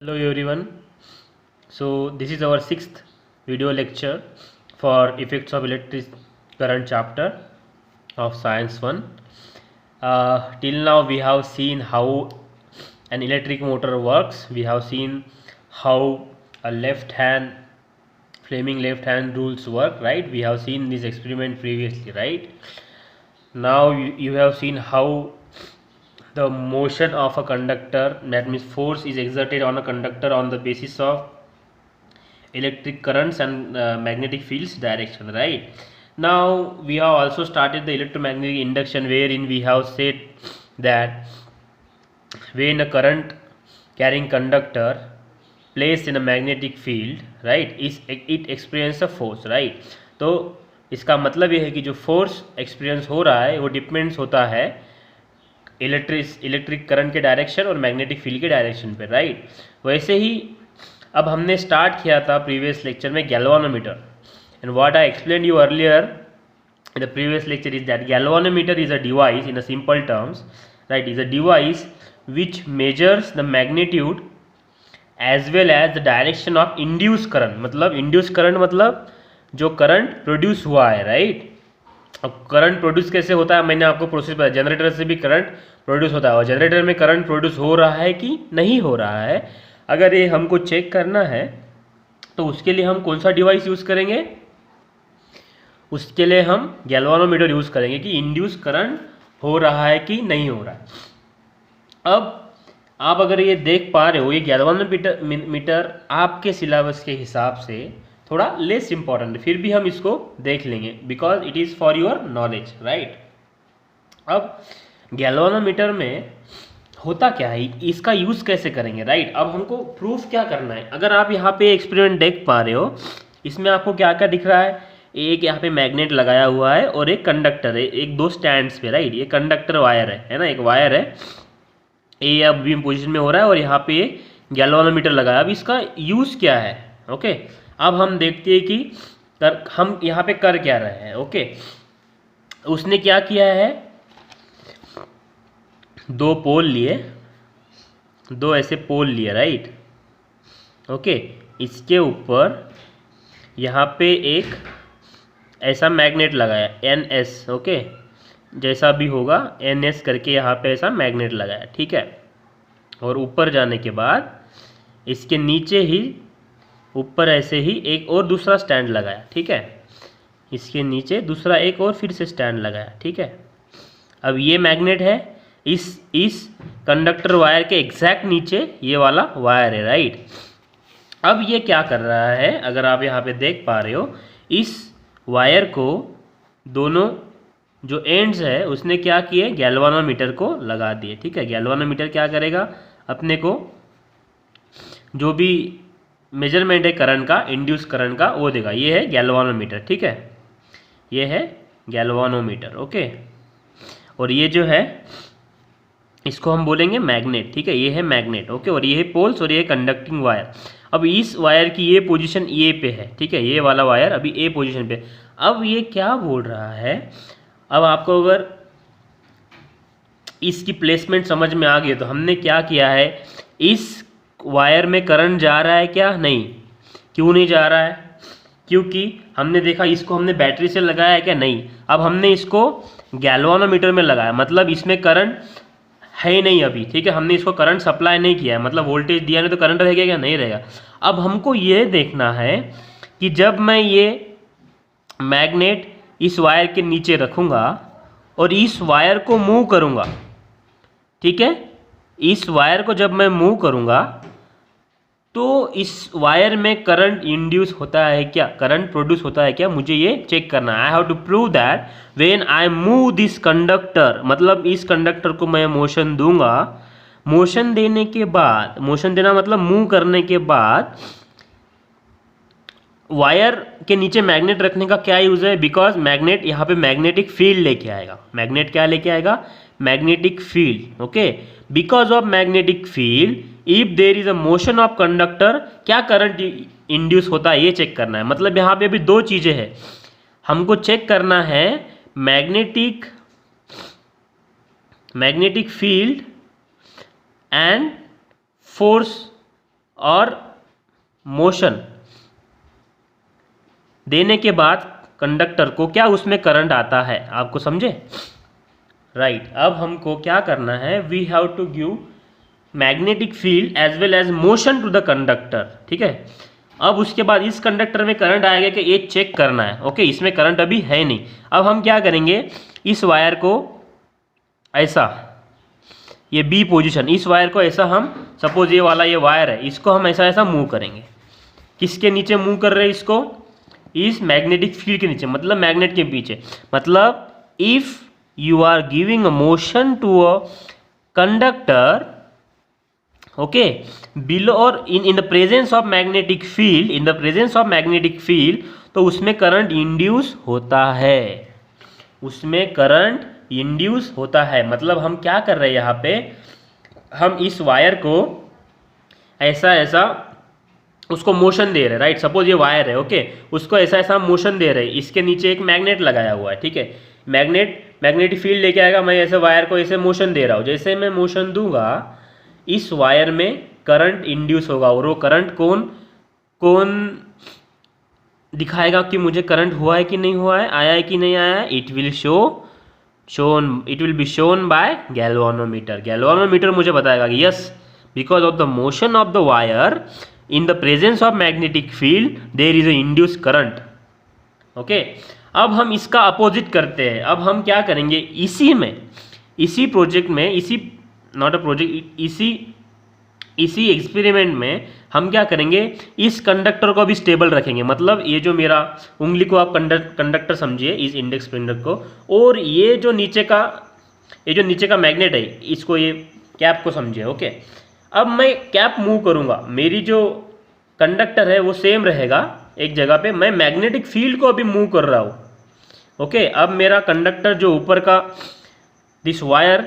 Hello everyone. So this is our sixth video lecture for effects of electric current chapter of Science 1. Till now we have seen how an electric motor works. We have seen how a flaming left hand rules work, right? We have seen this experiment previously, right? Now you have seen how the motion of a conductor, that means force is exerted on a conductor on the basis of electric currents and magnetic fields direction, right? Now we have also started the electromagnetic induction, wherein we have said that when a current carrying conductor placed in a magnetic field, right, is it experience a force, right? तो इसका मतलब ये है कि जो force experience हो रहा है वो डिपेंड्स होता है इलेक्ट्रिक करंट के डायरेक्शन और मैग्नेटिक फील्ड के डायरेक्शन पे, राइट? वैसे ही अब हमने स्टार्ट किया था प्रीवियस लेक्चर में galvanometer, and what I explain you earlier in the previous lecture is that galvanometer is a device, in a simple terms, right, is a device which measures the magnitude as well as the direction of induced current. मतलब induced current मतलब जो current produce हुआ है, right? अब current produce कैसे होता है, मैंने आपको प्रोसेस बताया, जनरेटर से भी करंट प्रोड्यूस होता है, और जनरेटर में करंट प्रोड्यूस हो रहा है कि नहीं हो रहा है, अगर ये हमको चेक करना है तो उसके लिए हम कौन सा डिवाइस यूज़ करेंगे? उसके लिए हम गैल्वानोमीटर यूज़ करेंगे कि इंड्यूस करंट हो रहा है कि नहीं हो रहा है। अब आप अगर ये देख पा रहे हो, ये गैल्वानोमीटर आपके सिलेबस के हिसाब से थोड़ा लेस इंपॉर्टेंट है, फिर भी हम इसको देख लेंगे because it is for your knowledge, right? अब गैल्वानोमीटर में होता क्या है, इसका यूज़ कैसे करेंगे, राइट? अब हमको प्रूफ क्या करना है। अगर आप यहाँ पे एक्सपेरिमेंट देख पा रहे हो, इसमें आपको क्या क्या दिख रहा है, एक यहाँ पे मैग्नेट लगाया हुआ है और एक कंडक्टर है, एक दो स्टैंड्स पे, राइट? ये कंडक्टर वायर है ना, एक वायर है, ये अब बीम पोजीशन में हो रहा है, और यहाँ पे गैल्वानोमीटर लगाया। अब इसका यूज़ क्या है, ओके? अब हम देखते हैं कि हम यहाँ पे कर क्या रहे हैं, ओके? उसने क्या किया है, दो पोल लिए, दो ऐसे पोल लिए, राइट? ओके, इसके ऊपर यहाँ पे एक ऐसा मैग्नेट लगाया NS, ओके, जैसा भी होगा NS करके यहाँ पे ऐसा मैग्नेट लगाया, ठीक है? और ऊपर जाने के बाद इसके नीचे ही ऊपर ऐसे ही एक और दूसरा स्टैंड लगाया, ठीक है? इसके नीचे दूसरा एक और फिर से स्टैंड लगाया, ठीक है? अब ये मैग्नेट है, इस कंडक्टर वायर के एग्जैक्ट नीचे ये वाला वायर है, राइट? अब ये क्या कर रहा है, अगर आप यहाँ पे देख पा रहे हो, इस वायर को दोनों जो एंड्स है उसने क्या किए, गैल्वानोमीटर को लगा दिए, ठीक है? गैल्वानोमीटर क्या करेगा, अपने को जो भी मेजरमेंट है करंट का, इंड्यूस करंट का, वो देगा। ये है गैल्वानोमीटर, ठीक है? ये है गैल्वानोमीटर, ओके? और ये जो है इसको हम बोलेंगे मैग्नेट, ठीक है? ये है मैग्नेट, ओके? और ये है पोल्स और ये है कंडक्टिंग वायर। अब इस वायर की ये पोजीशन ए पे है, ठीक है? ये वाला वायर अभी ए पोजीशन पे। अब ये क्या बोल रहा है, अब आपको अगर इसकी प्लेसमेंट समझ में आ गई तो हमने क्या किया है, इस वायर में करंट जा रहा है क्या? नहीं। क्यों नहीं जा रहा है? क्योंकि हमने देखा इसको हमने बैटरी से लगाया है क्या? नहीं। अब हमने इसको गैल्वानोमीटर में लगाया, मतलब इसमें करंट है ही नहीं अभी, ठीक है? हमने इसको करंट सप्लाई नहीं किया है, मतलब वोल्टेज दिया नहीं, तो करंट रहेगा क्या? नहीं रहेगा। अब हमको ये देखना है कि जब मैं ये मैग्नेट इस वायर के नीचे रखूँगा और इस वायर को मूव करूँगा, ठीक है? इस वायर को जब मैं मूव करूँगा तो इस वायर में करंट इंड्यूस होता है क्या, करंट प्रोड्यूस होता है क्या, मुझे ये चेक करना है। I have to prove that when I move this conductor, मतलब इस कंडक्टर को मैं मोशन दूंगा, मोशन देने के बाद, मोशन देना मतलब मूव करने के बाद, वायर के नीचे मैग्नेट रखने का क्या यूज़ है, बिकॉज मैग्नेट यहाँ पे मैग्नेटिक फील्ड लेके आएगा। मैग्नेट क्या लेके आएगा? Magnetic field, okay? Because of magnetic field if there is a motion of conductor, क्या करंट इंड्यूस होता है, ये चेक करना है। मतलब यहाँ पे अभी दो चीज़ें हैं, हमको चेक करना है मैग्नेटिक फील्ड एंड फोर्स और मोशन देने के बाद कंडक्टर को क्या उसमें करंट आता है, आपको समझे? राइट। अब हमको क्या करना है, we have to give magnetic field as well as motion to the conductor, ठीक है। अब उसके बाद इस कंडक्टर में करंट आएगा कि ये चेक करना है। ओके, इसमें करंट अभी है नहीं। अब हम क्या करेंगे, इस वायर को ऐसा, ये बी पोजीशन, इस वायर को ऐसा हम, सपोज ये वाला ये वायर है, इसको हम ऐसा ऐसा मूव करेंगे। किसके नीचे मूव कर रहे हैं इसको? इस मैग्नेटिक फील्ड के नीचे, मतलब मैग्नेट के पीछे। मतलब if you are giving a motion to a conductor, okay, below or in the presence of magnetic field, in the presence of magnetic field, तो उसमें करंट इंड्यूस होता है, उसमें करंट इंड्यूस होता है। मतलब हम क्या कर रहे हैं यहाँ पे, हम इस वायर को ऐसा ऐसा उसको मोशन दे रहे हैं, राइट। सपोज ये वायर है, ओके, उसको ऐसा ऐसा मोशन दे रहे हैं। इसके नीचे एक मैग्नेट लगाया हुआ है, ठीक है। मैग्नेटिक फील्ड लेके आएगा, मैं ऐसे वायर को ऐसे मोशन दे रहा हूँ। जैसे मैं मोशन दूंगा, इस वायर में करंट इंड्यूस होगा, और वो करंट कौन दिखाएगा कि मुझे करंट हुआ है कि नहीं हुआ है, आया है कि नहीं आया है? It will be shown by galvanometer. Galvanometer मुझे बताएगा कि yes, because of the motion of the wire in the presence of magnetic field there is a induce current. Okay, अब हम इसका अपोजिट करते हैं। अब हम क्या करेंगे, इसी प्रोजेक्ट में, इसी एक्सपेरिमेंट में हम क्या करेंगे, इस कंडक्टर को भी स्टेबल रखेंगे। मतलब ये जो मेरा उंगली को आप कंडक्टर समझिए, इस इंडेक्स फिंगर को, और ये जो नीचे का मैग्नेट है, इसको, ये कैप को समझिए। ओके, अब मैं कैप मूव करूँगा, मेरी जो कंडक्टर है वो सेम रहेगा एक जगह पे, मैं मैग्नेटिक फील्ड को अभी मूव कर रहा हूँ। ओके, अब मेरा कंडक्टर जो ऊपर का, this wire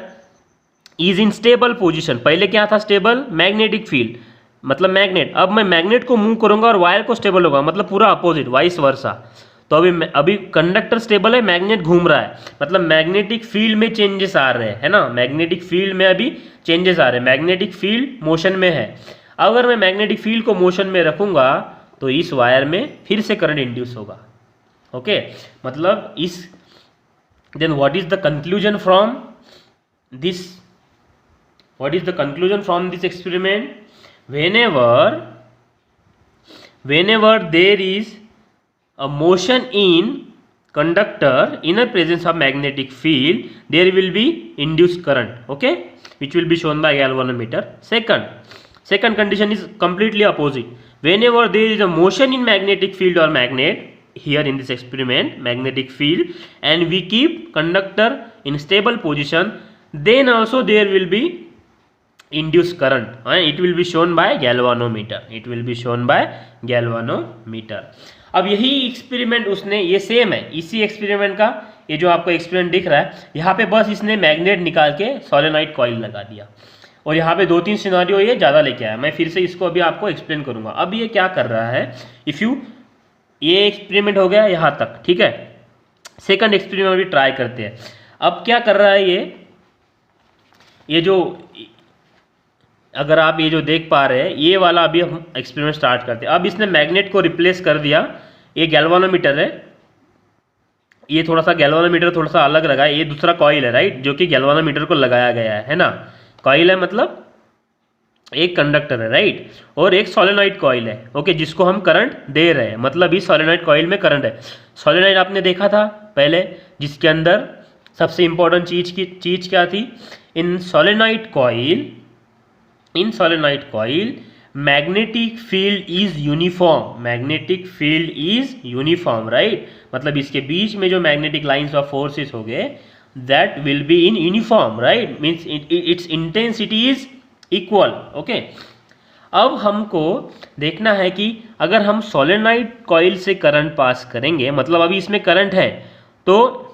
is in stable position. पहले क्या था स्टेबल? मैग्नेटिक फील्ड, मतलब मैग्नेट। अब मैं मैग्नेट को मूव करूंगा और वायर को स्टेबल होगा, मतलब पूरा अपोजिट, वाइस वर्सा। तो अभी कंडक्टर स्टेबल है, मैग्नेट घूम रहा है, मतलब मैग्नेटिक फील्ड में चेंजेस आ रहे हैं, है ना। मैग्नेटिक फील्ड में अभी चेंजेस आ रहे हैं, मैग्नेटिक फील्ड मोशन में है। अगर मैं मैग्नेटिक फील्ड को मोशन में रखूंगा तो इस वायर में फिर से करंट इंड्यूस होगा। ओके, मतलब then what is the conclusion from this experiment? whenever there is a motion in conductor in a presence of magnetic field, there will be induced current, okay, which will be shown by galvanometer. Second condition is completely opposite. Whenever there is a motion in magnetic field or magnet, here in this experiment magnetic field, and we keep conductor in stable position, then also there will be induced current, and it will be shown by galvanometer. अब यही experiment उसने, ये same है इसी experiment का, ये जो आपको एक्सपेरिमेंट दिख रहा है यहाँ पे, बस इसने मैग्नेट निकाल के सोलेनॉइड कॉइल लगा दिया, और यहाँ पे 2-3 सिनेरियो ये ज़्यादा लेके आया। मैं फिर से इसको अभी आपको एक्सप्लेन करूँगा। अब ये क्या कर रहा है, ये एक्सपेरिमेंट हो गया यहाँ तक, ठीक है। सेकंड एक्सपेरिमेंट भी ट्राई करते हैं। अब क्या कर रहा है ये जो, अगर आप ये जो देख पा रहे हैं, ये वाला अभी हम एक्सपेरिमेंट स्टार्ट करते हैं। अब इसने मैग्नेट को रिप्लेस कर दिया, ये गैल्वानोमीटर है, ये थोड़ा सा गैल्वानोमीटर थोड़ा सा अलग लगा है, ये दूसरा कॉइल है, राइट, जो कि गैल्वानोमीटर को लगाया गया है ना। कॉइल है मतलब एक कंडक्टर है, राइट, और एक सोलेनॉइड कॉइल है, ओके, जिसको हम करंट दे रहे हैं, मतलब इस सोलेनॉइड कॉइल में करंट है। सोलेनॉइड आपने देखा था पहले, जिसके अंदर सबसे इंपॉर्टेंट चीज क्या थी, in solenoid coil magnetic field is uniform, right, मतलब इसके बीच में जो मैग्नेटिक लाइंस ऑफ फोर्सेस हो गए, that will be in uniform, right, means it's intensity is equal. Okay, अब हमको देखना है कि अगर हम सोलेनॉइड कॉइल से करंट पास करेंगे, मतलब अभी इसमें करंट है, तो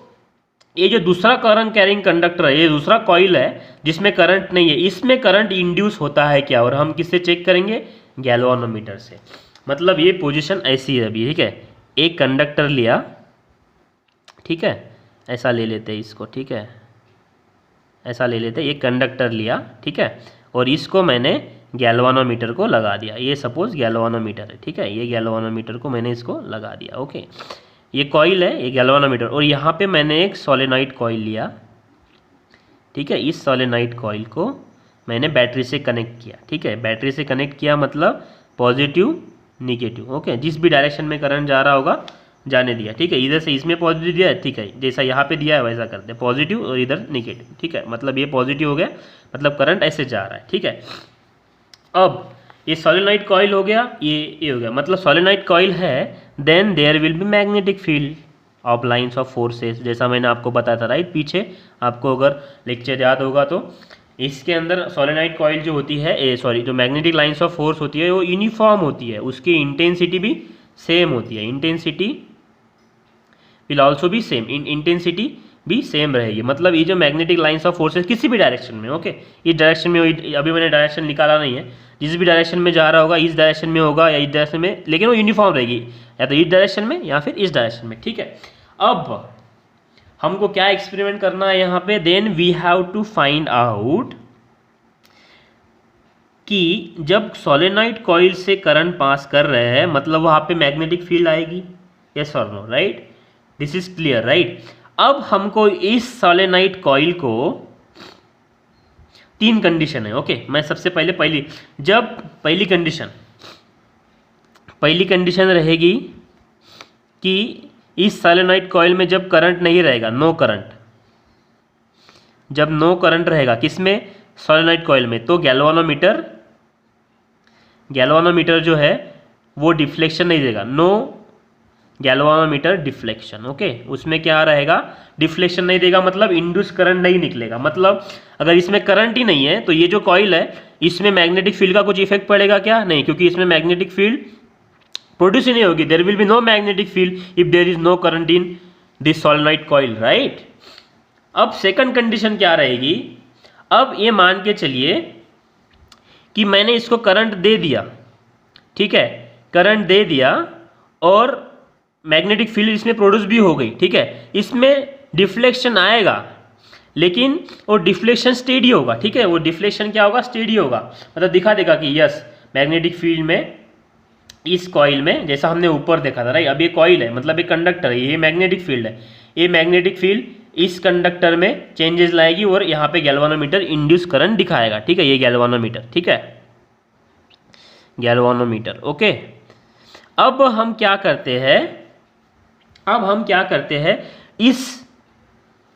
ये जो दूसरा करंट कैरिंग कंडक्टर है, ये दूसरा कॉइल है जिसमें करंट नहीं है, इसमें करंट इंड्यूस होता है क्या, और हम किससे चेक करेंगे? गैल्वानोमीटर से। मतलब ये पोजीशन ऐसी है अभी, ठीक है, एक कंडक्टर लिया, ठीक है, ऐसा ले लेते हैं इसको, ठीक है, ऐसा ले लेते हैं, एक कंडक्टर लिया, ठीक है, और इसको मैंने गैल्वानोमीटर को लगा दिया। ये सपोज गैल्वानोमीटर है, ठीक है, ये गैल्वानोमीटर को मैंने इसको लगा दिया। ओके, ये कॉइल है, ये गैल्वानोमीटर, और यहाँ पे मैंने एक सोलेनॉइड कॉइल लिया, ठीक है। इस सोलेनॉइड कॉइल को मैंने बैटरी से कनेक्ट किया, ठीक है। बैटरी से कनेक्ट किया मतलब पॉजिटिव निगेटिव, ओके। जिस भी डायरेक्शन में करंट जा रहा होगा जाने दिया, ठीक है। इधर से इसमें पॉजिटिव दिया है, ठीक है, जैसा यहाँ पे दिया है वैसा करते हैं, पॉजिटिव और इधर निगेटिव, ठीक है। मतलब ये पॉजिटिव हो गया, मतलब करंट ऐसे जा रहा है, ठीक है। अब ये सोलेनॉइड कॉइल हो गया, ये हो गया, मतलब सोलेनॉइड कॉइल है, then there will be magnetic field of lines of forces, जैसा मैंने आपको बताया था, राइट। पीछे आपको अगर लेक्चर याद होगा तो इसके अंदर सोलेनॉइड कॉइल जो होती है, जो मैग्नेटिक लाइन्स ऑफ फोर्स होती है वो यूनिफॉर्म होती है, उसकी इंटेंसिटी भी सेम होती है। Intensity will also be same, intensity भी सेम रहेगी। मतलब ये जो मैग्नेटिक लाइन्स ऑफ फोर्सेस किसी भी डायरेक्शन में, ओके, इस डायरेक्शन में, अभी मैंने डायरेक्शन निकाला नहीं है, जिस भी डायरेक्शन में जा रहा होगा, इस डायरेक्शन में होगा या इस डायरेक्शन में, लेकिन वो यूनिफॉर्म रहेगी, या तो इस डायरेक्शन में या फिर इस डायरेक्शन में, ठीक है। अब हमको क्या एक्सपेरिमेंट करना है यहाँ पे, then we have to find out कि जब सोलेनॉइड कॉइल से करंट पास कर रहे हैं, मतलब वहाँ पे मैग्नेटिक फील्ड आएगी, यस और no, right. This is clear, right. अब हमको इस सोलेनॉइड कॉइल को 3 कंडीशन है, ओके। मैं सबसे पहले पहली कंडीशन रहेगी कि इस सोलेनॉइड कॉइल में जब करंट नहीं रहेगा, नो करंट, जब नो करंट रहेगा किसमें, सोलेनॉइड कॉइल में, तो गैल्वानोमीटर जो है वो डिफ्लेक्शन नहीं देगा, नो गैल्वानोमीटर डिफ्लेक्शन, ओके। उसमें क्या रहेगा, डिफ्लेक्शन नहीं देगा, मतलब इंड्यूस करंट नहीं निकलेगा। मतलब अगर इसमें करंट ही नहीं है तो ये जो कॉइल है इसमें मैग्नेटिक फील्ड का कुछ इफेक्ट पड़ेगा क्या, नहीं, क्योंकि इसमें मैग्नेटिक फील्ड प्रोड्यूस ही नहीं होगी। There will be no magnetic field if there is no current in this solenoid coil, right. अब सेकंड कंडीशन क्या रहेगी, अब ये मान के चलिए कि मैंने इसको करंट दे दिया, ठीक है, करंट दे दिया और मैग्नेटिक फील्ड इसमें प्रोड्यूस भी हो गई, ठीक है। इसमें डिफ्लेक्शन आएगा लेकिन वो डिफ्लेक्शन स्टेडी होगा, ठीक है। वो डिफ्लेक्शन क्या होगा, स्टेडी होगा, मतलब दिखा देगा कि यस मैग्नेटिक फील्ड में, इस कॉइल में, जैसा हमने ऊपर देखा था, राइट। अब ये कॉइल है, मतलब ये कंडक्टर है, ये मैग्नेटिक फील्ड है, ये मैग्नेटिक फील्ड इस कंडक्टर में चेंजेस लाएगी और यहाँ पे गैल्वानोमीटर इंड्यूस करंट दिखाएगा, ठीक है। ये गैल्वानोमीटर, ठीक है, गैल्वानोमीटर, ओके। अब हम क्या करते हैं, इस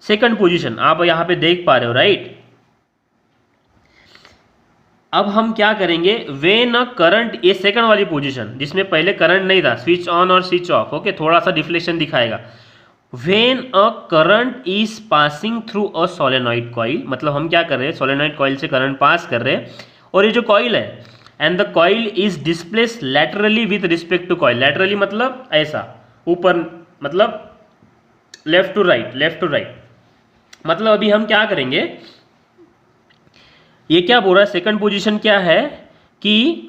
सेकंड पोजीशन आप यहाँ पे देख पा रहे हो, राइट। अब हम क्या करेंगे, व्हेन अ करंट, ये सेकंड वाली पोजीशन जिसमें पहले करंट नहीं था, स्विच ऑन और स्विच ऑफ, ओके, थोड़ा सा डिफ्लेक्शन दिखाएगा। When a current is passing through a solenoid coil, मतलब हम क्या कर रहे हैं, सोलेनॉइड कॉइल से करंट पास कर रहे हैं, और ये जो कॉइल है, and the coil is displace laterally with respect to coil, laterally मतलब ऐसा ऊपर, मतलब लेफ्ट टू राइट, मतलब अभी हम क्या करेंगे, ये क्या बोल रहा है, सेकंड पोजीशन क्या है कि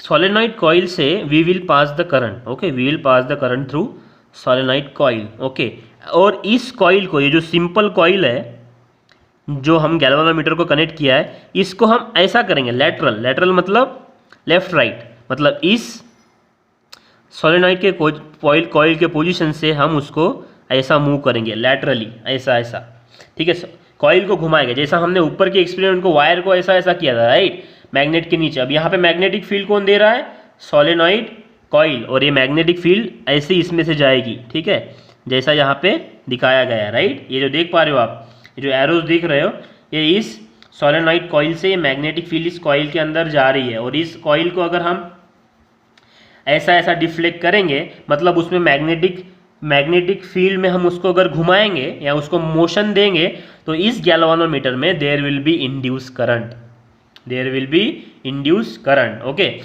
सोलेनॉइड कॉइल से we will pass the current, okay, we will pass the current through solenoid coil, okay. और इस कॉइल को, ये जो सिंपल कॉइल है जो हम गैल्वानोमीटर को कनेक्ट किया है, इसको हम ऐसा करेंगे, लैटरल मतलब लेफ्ट राइट, मतलब इस सोलेनॉइड के कॉइल के पोजीशन से हम उसको ऐसा मूव करेंगे, लैटरली, ऐसा, ठीक है। कॉइल को घुमाएंगे, जैसा हमने ऊपर के एक्सपेरिमेंट को वायर को ऐसा किया था, राइट, मैग्नेट के नीचे। अब यहाँ पे मैग्नेटिक फील्ड कौन दे रहा है, सोलेनॉइड कॉइल, और ये मैग्नेटिक फील्ड ऐसे इसमें से जाएगी, ठीक है, जैसा यहाँ पे दिखाया गया है, राइट। ये जो देख पा रहे हो आप, ये जो एरोज दिख रहे हो, ये इस सोलेनॉइड कॉइल से मैग्नेटिक फील्ड इस कॉइल के अंदर जा रही है, और इस कॉइल को अगर हम ऐसा डिफ्लेक्ट करेंगे, मतलब उसमें मैग्नेटिक फील्ड में हम उसको अगर घुमाएंगे या उसको मोशन देंगे, तो इस गैल्वानोमीटर में there will be induce current, okay.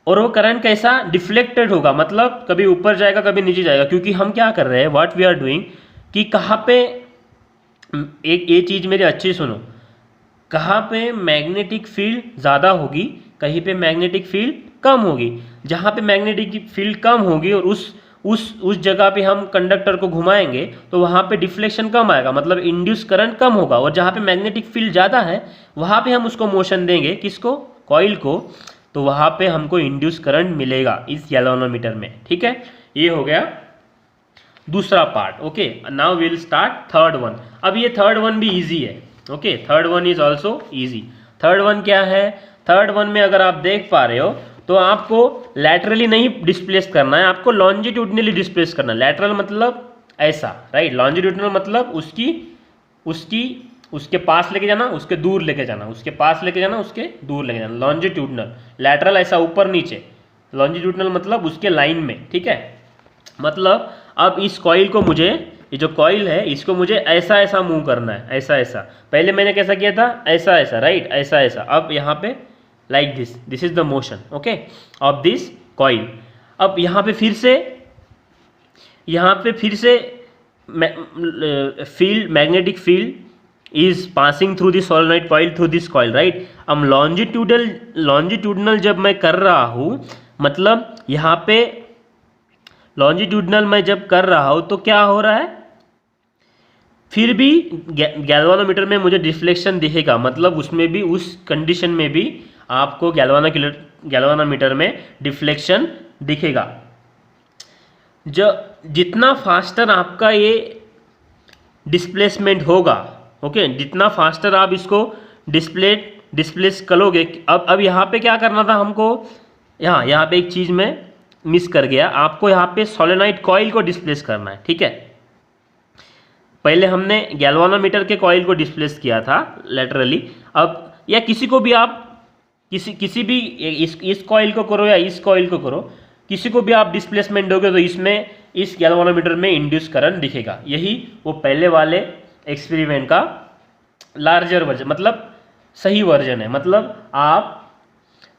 और वो करंट कैसा, डिफ्लेक्टेड होगा, मतलब कभी ऊपर जाएगा कभी नीचे जाएगा, क्योंकि हम क्या कर रहे हैं, व्हाट वी आर डूइंग, कि कहाँ पे, एक ये चीज़ मेरी अच्छी सुनो, कहाँ पे मैग्नेटिक फील्ड ज़्यादा होगी, कहीं पे मैग्नेटिक फील्ड कम होगी। जहाँ पे मैग्नेटिक फील्ड कम होगी और उस जगह पे हम कंडक्टर को घुमाएंगे तो वहाँ पे डिफ्लेक्शन कम आएगा, मतलब इंड्यूस करंट कम होगा, और जहाँ पे मैग्नेटिक फील्ड ज़्यादा है वहाँ पे हम उसको मोशन देंगे, किसको, कॉइल को, तो वहाँ पे हमको इंड्यूस करंट मिलेगा इस गैल्वेनोमीटर में। ठीक है, ये हो गया दूसरा part. Okay, now will start third one. अब ये थर्ड वन भी ईजी है। Okay, third one is also easy. Third one क्या है, थर्ड वन में अगर आप देख पा रहे हो तो आपको लैटरली नहीं डिस्प्लेस करना है, आपको लॉन्जिट्यूडनली डिस्प्लेस करना है। लैटरल मतलब ऐसा, राइट, लॉन्जिट्यूडनल मतलब उसके पास लेके जाना, उसके दूर लेके जाना, उसके पास लेके जाना, उसके दूर लेके जाना, लॉन्जिट्यूडनल। लैटरल ऐसा ऊपर नीचे, लॉन्जिट्यूडनल मतलब उसके लाइन में। ठीक है, मतलब अब इस कॉइल को मुझे, ये जो कॉइल है इसको मुझे ऐसा ऐसा मूव करना है, ऐसा ऐसा। पहले मैंने कैसा किया था, ऐसा ऐसा, राइट, ऐसा ऐसा। अब यहाँ पे like this is the motion, okay, of this coil. अब यहाँ पे फिर से field, magnetic field is passing through this solenoid coil, through this coil, right. अब लॉन्जिट्यूडनल जब मैं कर रहा हूँ, मतलब यहाँ पे लॉन्जिट्यूडनल मैं जब कर रहा हूँ तो क्या हो रहा है, फिर भी गैल्वेनोमीटर में मुझे डिफ्लेक्शन दिखेगा, मतलब उसमें भी, उस कंडीशन में भी आपको गैल्वेनोमीटर में डिफ्लेक्शन दिखेगा। जितना फास्टर आपका ये डिस्प्लेसमेंट होगा, ओके, जितना फास्टर आप इसको डिस्प्लेस करोगे। अब यहाँ पे क्या करना था हमको, यहाँ पे एक चीज़ मैं मिस कर गया, आपको यहाँ पे सोलेनॉइड कॉइल को डिस्प्लेस करना है। ठीक है, पहले हमने गैल्वेनोमीटर के कॉइल को डिस्प्लेस किया था लैटरली। अब या किसी को भी आप किसी भी इस कॉइल को करो या इस कॉइल को करो, किसी को भी आप डिस्प्लेसमेंट दोगे तो इसमें, इस गैल्वेनोमीटर में इंड्यूस करंट दिखेगा। यही वो पहले वाले एक्सपेरिमेंट का लार्जर वर्जन, मतलब सही वर्जन है। मतलब आप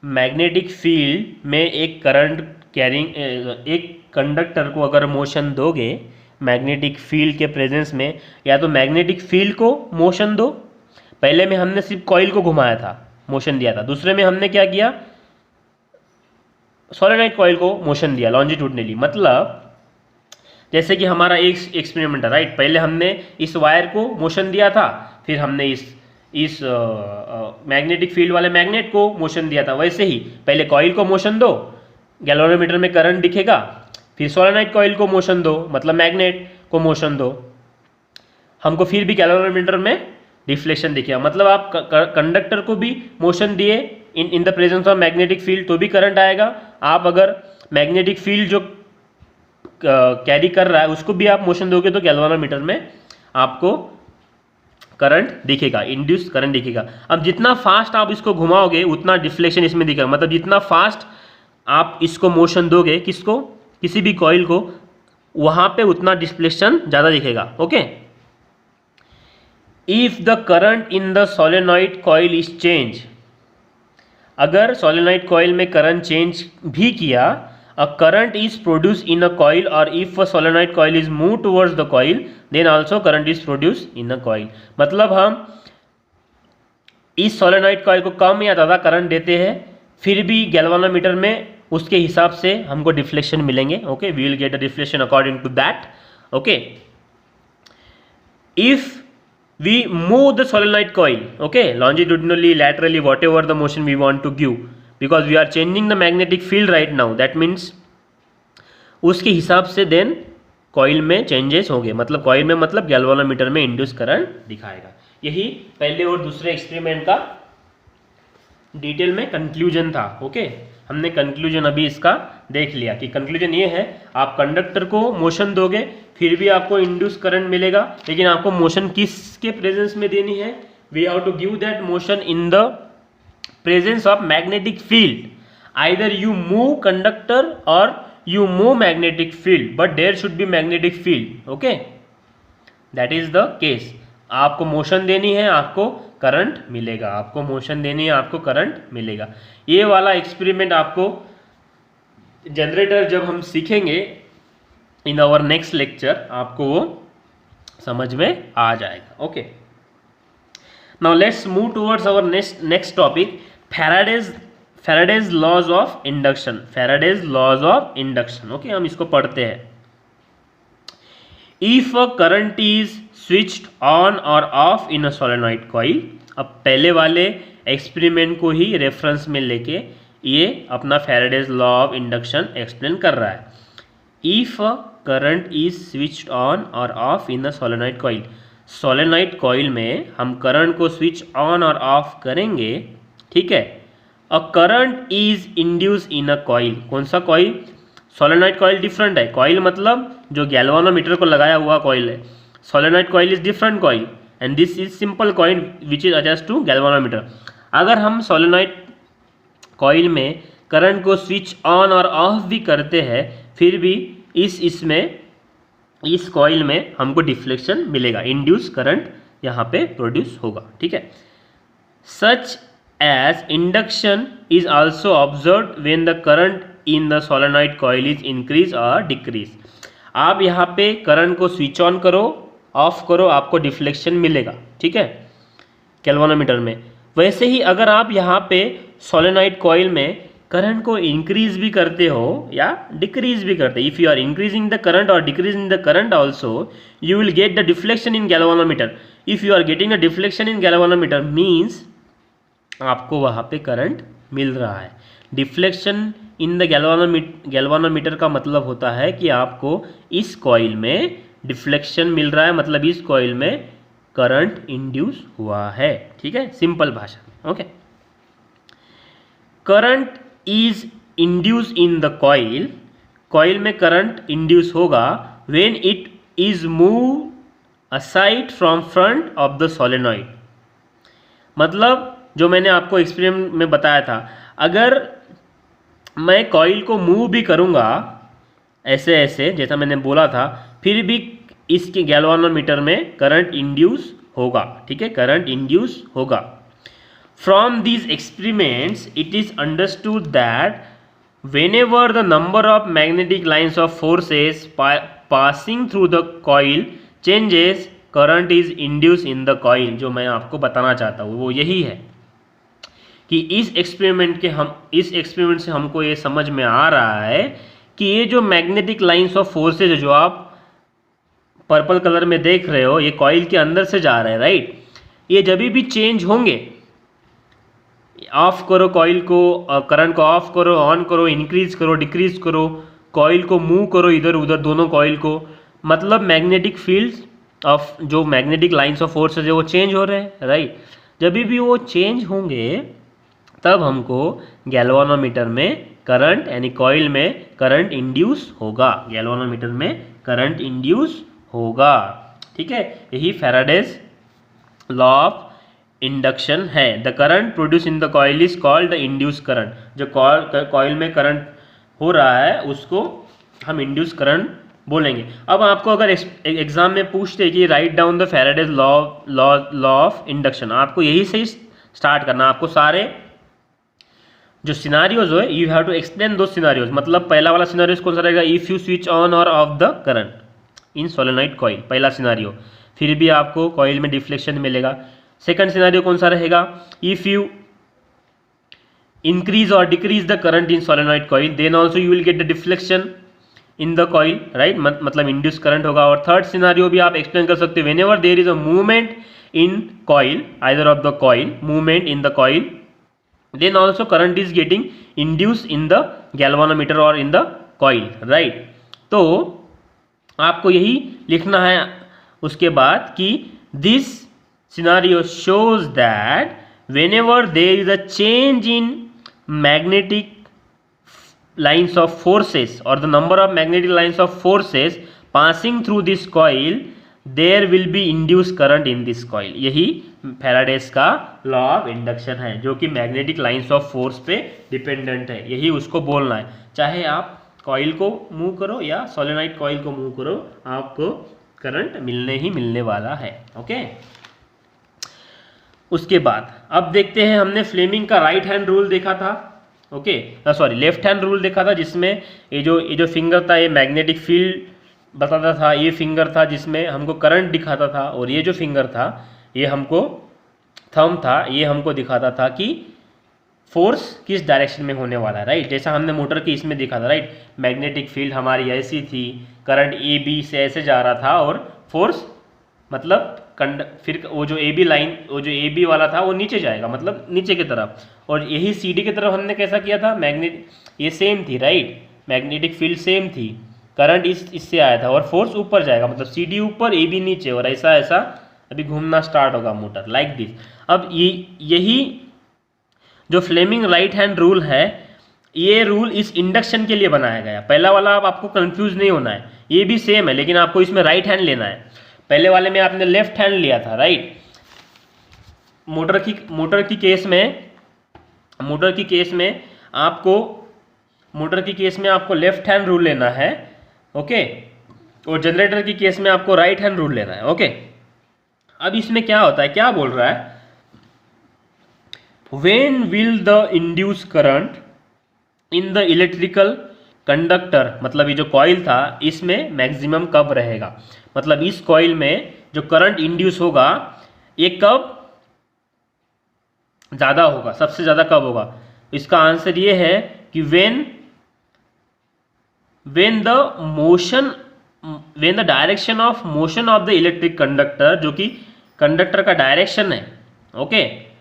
मैग्नेटिक फील्ड में एक करंट कैरिंग एक कंडक्टर को अगर मोशन दोगे मैग्नेटिक फील्ड के प्रेजेंस में, या तो मैग्नेटिक फील्ड को मोशन दो, पहले में हमने सिर्फ कॉइल को घुमाया था, मोशन दिया था। दूसरे में हमने क्या किया, सोलेनॉइड कॉइल को मोशन दिया लॉन्जिट्यूडनली। मतलब जैसे कि हमारा एक एक्सपेरिमेंट है, राइट, पहले हमने इस वायर को मोशन दिया था, फिर हमने इस मैग्नेटिक फील्ड वाले मैग्नेट को मोशन दिया था। वैसे ही पहले कॉइल को मोशन दो, गैल्वेनोमीटर में करंट दिखेगा, फिर सोलेनॉइड कॉइल को मोशन दो, मतलब मैग्नेट को मोशन दो, हमको फिर भी गैल्वेनोमीटर में डिफ्लेक्शन दिखेगा। मतलब आप कंडक्टर को भी मोशन दिए इन the presence of magnetic field तो भी करंट आएगा। आप अगर मैग्नेटिक फील्ड जो कैरी कर रहा है उसको भी आप मोशन दोगे तो गैल्वेनोमीटर में आपको करंट दिखेगा, इंड्यूस करंट दिखेगा। अब जितना फास्ट आप इसको घुमाओगे उतना डिफ्लेक्शन इसमें दिखेगा, मतलब जितना फास्ट आप इसको मोशन दोगे, किसको, किसी भी कॉइल को, वहाँ पे उतना डिफ्लेक्शन ज़्यादा दिखेगा। Okay, if the current in the solenoid coil is change, अगर सोलेनॉइड कॉइल में करंट चेंज भी किया, a current is produced in a coil, or if a solenoid coil is moved towards the coil then also current is produced in a coil। मतलब हम इस solenoid coil को कम या ज़्यादा current देते हैं, फिर भी गैल्वेनोमीटर में उसके हिसाब से हमको डिफ्लेक्शन मिलेंगे। Okay, we will get a deflection according to that. Okay, if we move the solenoid coil, okay, longitudinally, laterally, whatever the motion we want to give, because we are changing the magnetic field right now, that means उसके हिसाब से then coil में changes होंगे, मतलब coil में, मतलब galvanometer में induce current दिखाएगा। यही पहले और दूसरे एक्सपेरिमेंट का डिटेल में कंक्लूजन था। ओके, हमने कंक्लूजन अभी इसका देख लिया कि कंक्लूजन ये है, आप कंडक्टर को मोशन दोगे फिर भी आपको इंड्यूस करंट मिलेगा, लेकिन आपको मोशन किसके प्रेजेंस में देनी है, we have to give that motion in the presence of magnetic field. Either you move conductor और you move magnetic field, but there should be magnetic field. Okay, that is the case. आपको motion देनी है, आपको current मिलेगा, आपको motion देनी है, आपको करंट मिलेगा। ये वाला एक्सपेरिमेंट आपको जनरेटर जब हम सीखेंगे इन आवर नेक्स्ट लेक्चर, आपको वो समझ में आ जाएगा। Okay, now let's move towards our next topic, Faraday's laws of induction. Faraday's laws of induction. Okay, हम इसको पढ़ते हैं। If a current is switched on और off in a solenoid coil. अब पहले वाले एक्सपेरिमेंट को ही रेफरेंस में लेके ये अपना Faraday's law of induction explain कर रहा है। If a current is switched on और off in a solenoid coil, solenoid coil में हम करंट को स्विच ऑन और ऑफ करेंगे, ठीक है। A current is induce in a coil, कौन सा कॉइल? सोलेनॉइड कॉइल डिफरेंट है, कॉइल मतलब जो गैल्वानोमीटर को लगाया हुआ कॉइल है। Solenoid coil is different coil and this is simple coil which is attached to galvanometer. अगर हम सोलेनॉइड कॉइल में करंट को स्विच ऑन और ऑफ भी करते हैं, फिर भी इस कॉइल में हमको डिफ्लेक्शन मिलेगा, इंड्यूस करंट यहाँ पे प्रोड्यूस होगा, ठीक है। Such as induction is also observe when the current in the solenoid coil is increase और डिक्रीज। आप यहाँ पे करंट को स्विच ऑन करो, ऑफ करो, आपको डिफ्लेक्शन मिलेगा, ठीक है, गैल्वानोमीटर में। वैसे ही अगर आप यहाँ पे सोलेनॉइड कॉइल में करंट को इंक्रीज भी करते हो या डिक्रीज भी करते, if you are increasing the current और decreasing the current also, you will get the deflection in galvanometer. If you are getting a deflection in galvanometer means आपको वहाँ पे करंट मिल रहा है। डिफ्लेक्शन इन द गैल्वानोमीटर का मतलब होता है कि आपको इस कॉइल में डिफ्लेक्शन मिल रहा है, मतलब इस कॉइल में करंट इंड्यूस हुआ है, ठीक है, सिंपल भाषा में, okay. Current is induce in the coil, coil में करंट इंड्यूस होगा when it is move aside from front of the solenoid. मतलब जो मैंने आपको एक्सपेरिमेंट में बताया था, अगर मैं कॉइल को मूव भी करूँगा ऐसे ऐसे जैसा मैंने बोला था, फिर भी इसके गैल्वानोमीटर में करंट इंड्यूस होगा, ठीक है, करंट इंड्यूस होगा। From these experiments it is understood that whenever the number of magnetic lines of forces passing through the coil changes, current is induced in the coil। जो मैं आपको बताना चाहता हूँ वो यही है कि इस एक्सपेरिमेंट से हमको ये समझ में आ रहा है कि ये जो मैग्नेटिक लाइंस ऑफ फोर्सेज जो आप पर्पल कलर में देख रहे हो, ये कॉइल के अंदर से जा रहे हैं, राइट। ये जब भी चेंज होंगे, ऑफ करो कॉइल को, करंट को ऑफ करो, ऑन करो, इंक्रीज करो, डिक्रीज करो, कॉइल को मूव करो इधर उधर दोनों कॉइल को, मतलब मैग्नेटिक फील्ड ऑफ जो मैग्नेटिक लाइंस ऑफ फोर्सेज है वो चेंज हो रहे हैं, राइट। जब भी वो चेंज होंगे तब हमको गैल्वानोमीटर में करंट यानी कॉइल में करंट इंड्यूस होगा, गैल्वानोमीटर में करंट इंड्यूस होगा, ठीक है। यही फैराडेज लॉ ऑफ इंडक्शन है। The current produce in the coil is called the induce current. जो कॉइल में करंट हो रहा है उसको हम इंड्यूस करंट बोलेंगे। अब आपको अगर एग्जाम में पूछते कि write down the Faraday's law of induction, आपको यही से स्टार्ट करना। आपको सारे जो सिनारियोज हो यू हैव टू एक्सप्लेन दो सिनारियोज। मतलब पहला वाला सिनारियोज कौन सा रहेगा? इफ़ यू स्विच ऑन और of the current in solenoid coil, पहला सिनारियो, फिर भी आपको कॉइल में डिफ्लेक्शन मिलेगा। सेकंड सिनारियो कौन सा रहेगा? इफ़ यू इंक्रीज और decrease the current in solenoid coil then also you will get the deflection in the coil, right, मतलब इंड्यूस करंट होगा। और थर्ड सिनारियो भी आप एक्सप्लेन कर सकते हो, when ever there is a movement in coil, either of the coil, movement in the coil, then also current is getting induced in the galvanometer or in the coil, right। तो आपको यही लिखना है उसके बाद कि this scenario shows that whenever there is a change in magnetic lines of forces or the number of magnetic lines of forces passing through this coil, there will be induced current in this coil। यही Faraday's का law of induction है जो कि magnetic lines of force पे dependent है। यही उसको बोलना है, चाहे आप कॉइल को मूव करो या सोलेनॉइड कॉइल को मूव करो, आपको करंट मिलने ही मिलने वाला है, ओके। उसके बाद अब देखते हैं, हमने फ्लेमिंग का राइट हैंड रूल देखा था, okay, sorry left hand rule देखा था, जिसमें ये जो फिंगर था ये मैग्नेटिक फील्ड बताता था, ये फिंगर था जिसमें हमको करंट दिखाता था, और ये जो फिंगर था ये हमको थंब था, ये हमको दिखाता था कि फोर्स किस डायरेक्शन में होने वाला है, राइट। जैसा हमने मोटर की इसमें देखा था, राइट, मैग्नेटिक फील्ड हमारी ऐसी थी, करंट ए बी से ऐसे जा रहा था और फोर्स मतलब फिर वो जो ए बी लाइन, वो जो ए बी वाला था वो नीचे जाएगा, मतलब नीचे की तरफ। और यही सी डी की तरफ हमने कैसा किया था, ये सेम थी, राइट, मैग्नेटिक फील्ड सेम थी, करंट इससे आया था और फोर्स ऊपर जाएगा, मतलब सी डी ऊपर ए बी नीचे, और ऐसा ऐसा अभी घूमना स्टार्ट होगा मोटर, लाइक दिस। अब यही जो फ्लेमिंग राइट हैंड रूल है, ये रूल इस इंडक्शन के लिए बनाया गया। पहला वाला अब आपको कंफ्यूज नहीं होना है, ये भी सेम है, लेकिन आपको इसमें राइट हैंड लेना है। पहले वाले में आपने लेफ्ट हैंड लिया था, राइट। मोटर की केस में आपको लेफ्ट हैंड रूल लेना है, ओके, और जनरेटर की केस में आपको राइट हैंड रूल लेना है, ओके। अब इसमें क्या होता है, क्या बोल रहा है, when will the induced current in the electrical conductor, मतलब ये जो कॉइल था इसमें मैक्सिमम कब रहेगा, मतलब इस कॉइल में जो करंट इंड्यूस होगा ये कब ज़्यादा होगा, सबसे ज़्यादा कब होगा। इसका आंसर ये है कि when the direction of motion of the electric conductor, जो कि कंडक्टर का डायरेक्शन है, okay,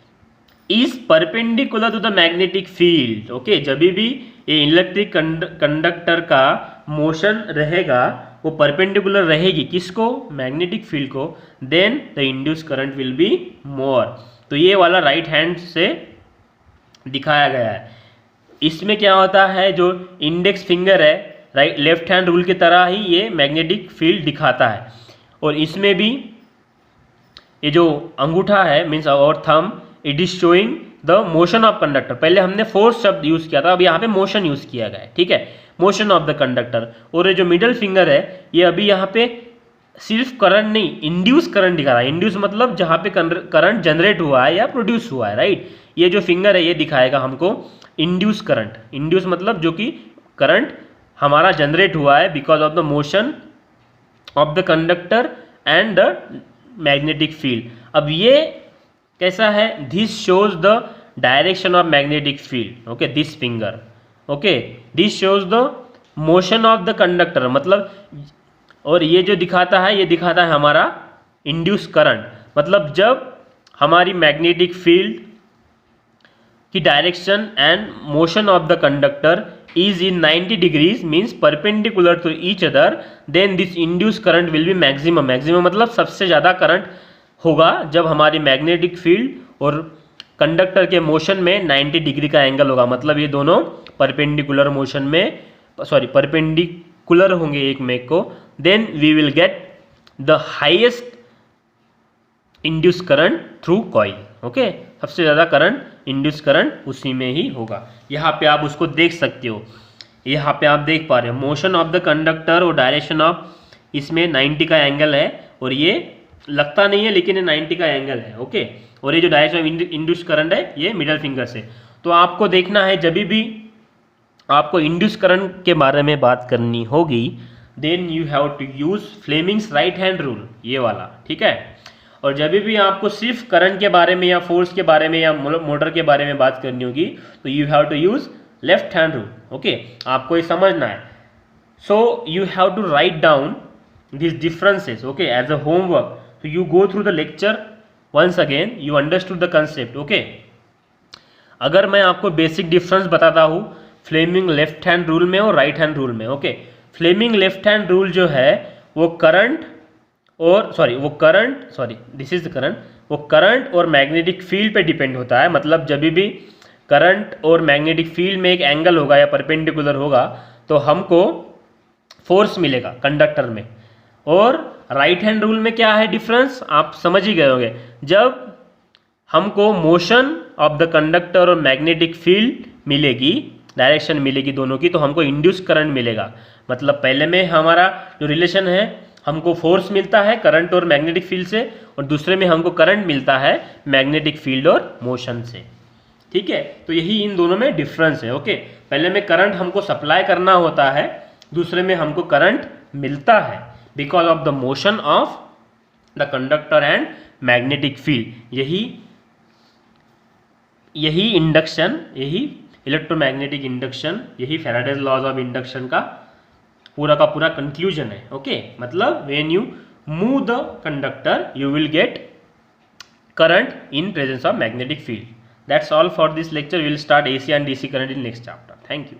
is perpendicular to the magnetic field, okay. जब भी ये इलेक्ट्रिक कंडक्टर का मोशन रहेगा वो परपेंडिकुलर रहेगी किसको, मैग्नेटिक फील्ड को, then the induce current will be more. तो ये वाला राइट हैंड से दिखाया गया है। इसमें क्या होता है, जो इंडेक्स फिंगर है, राइट, लेफ्ट हैंड रूल की तरह ही ये मैग्नेटिक फील्ड दिखाता है। और इसमें भी ये जो अंगूठा है, मीन्स और thumb, it is showing the motion of conductor. पहले हमने फोर्स शब्द यूज किया था, अब यहाँ पे मोशन यूज किया गया है, ठीक है, मोशन ऑफ द कंडक्टर। और ये जो मिडल फिंगर है ये अभी यहाँ पे सिर्फ करंट नहीं, इंड्यूस करंट दिखा रहा है। इंड्यूस मतलब जहाँ पे करंट जनरेट हुआ है या प्रोड्यूस हुआ है, राइट। ये जो फिंगर है ये दिखाएगा हमको इंड्यूस करंट। इंड्यूस मतलब जो कि करंट हमारा जनरेट हुआ है because of the motion of the conductor and the magnetic field. अब ये कैसा है, this shows the direction of magnetic field, okay, this finger, okay, this shows the motion of the conductor, मतलब, और ये जो दिखाता है ये दिखाता है हमारा इंड्यूस करंट, मतलब जब हमारी मैग्नेटिक फील्ड की direction and motion of the conductor is in 90 degrees means perpendicular to each other, then this induced current will be maximum। maximum मतलब सबसे ज़्यादा करंट होगा जब हमारी मैग्नेटिक फील्ड और कंडक्टर के मोशन में 90 डिग्री का एंगल होगा, मतलब ये दोनों परपेंडिकुलर मोशन में, परपेंडिकुलर होंगे एक में को, then we will get the highest induce current through coil, okay. सबसे ज़्यादा करंट, इंड्यूस करंट उसी में ही होगा। यहाँ पे आप उसको देख सकते हो, यहाँ पे आप देख पा रहे हो मोशन ऑफ द कंडक्टर और डायरेक्शन ऑफ, इसमें 90 का एंगल है और ये लगता नहीं है लेकिन ये 90 का एंगल है, ओके। और ये जो डायरेक्शन ऑफ इंड्यूस करंट है ये मिडल फिंगर से। तो आपको देखना है जब भी आपको इंड्यूस करंट के बारे में बात करनी होगी, then you have to use Fleming's right hand rule, ये वाला, ठीक है। और जब भी आपको सिर्फ करंट के बारे में या फोर्स के बारे में या मोटर के बारे में बात करनी होगी तो you have to use left hand rule, okay. आपको ये समझना है। So you have to write down this differences, okay, as a homework. So you go through the lecture once again, you understood the concept, okay। अगर मैं आपको basic difference बताता हूँ Fleming left hand rule में और right hand rule में, okay. Fleming left hand rule जो है वो करंट और मैग्नेटिक फील्ड पे डिपेंड होता है। मतलब जब भी करंट और मैग्नेटिक फील्ड में एक एंगल होगा या परपेंडिकुलर होगा तो हमको फोर्स मिलेगा कंडक्टर में। और राइट हैंड रूल में क्या है डिफरेंस, आप समझ ही गए होंगे। जब हमको मोशन ऑफ द कंडक्टर और मैग्नेटिक फील्ड मिलेगी, डायरेक्शन मिलेगी दोनों की, तो हमको इंड्यूस करंट मिलेगा। मतलब पहले में हमारा जो रिलेशन है, हमको फोर्स मिलता है करंट और मैग्नेटिक फील्ड से, और दूसरे में हमको करंट मिलता है मैग्नेटिक फील्ड और मोशन से, ठीक है। तो यही इन दोनों में डिफरेंस है, ओके। पहले में करंट हमको सप्लाई करना होता है, दूसरे में हमको करंट मिलता है because of the motion of the conductor and magnetic field. यही यही इंडक्शन, यही इलेक्ट्रोमैग्नेटिक इंडक्शन, यही फैराडेज लॉज ऑफ इंडक्शन का पूरा कंक्लूजन है. ओके, मतलब when you move the conductor you will gate current in presence of magnetic field. That's all for this lecture. We will start AC and DC current in next chapter. Thank you.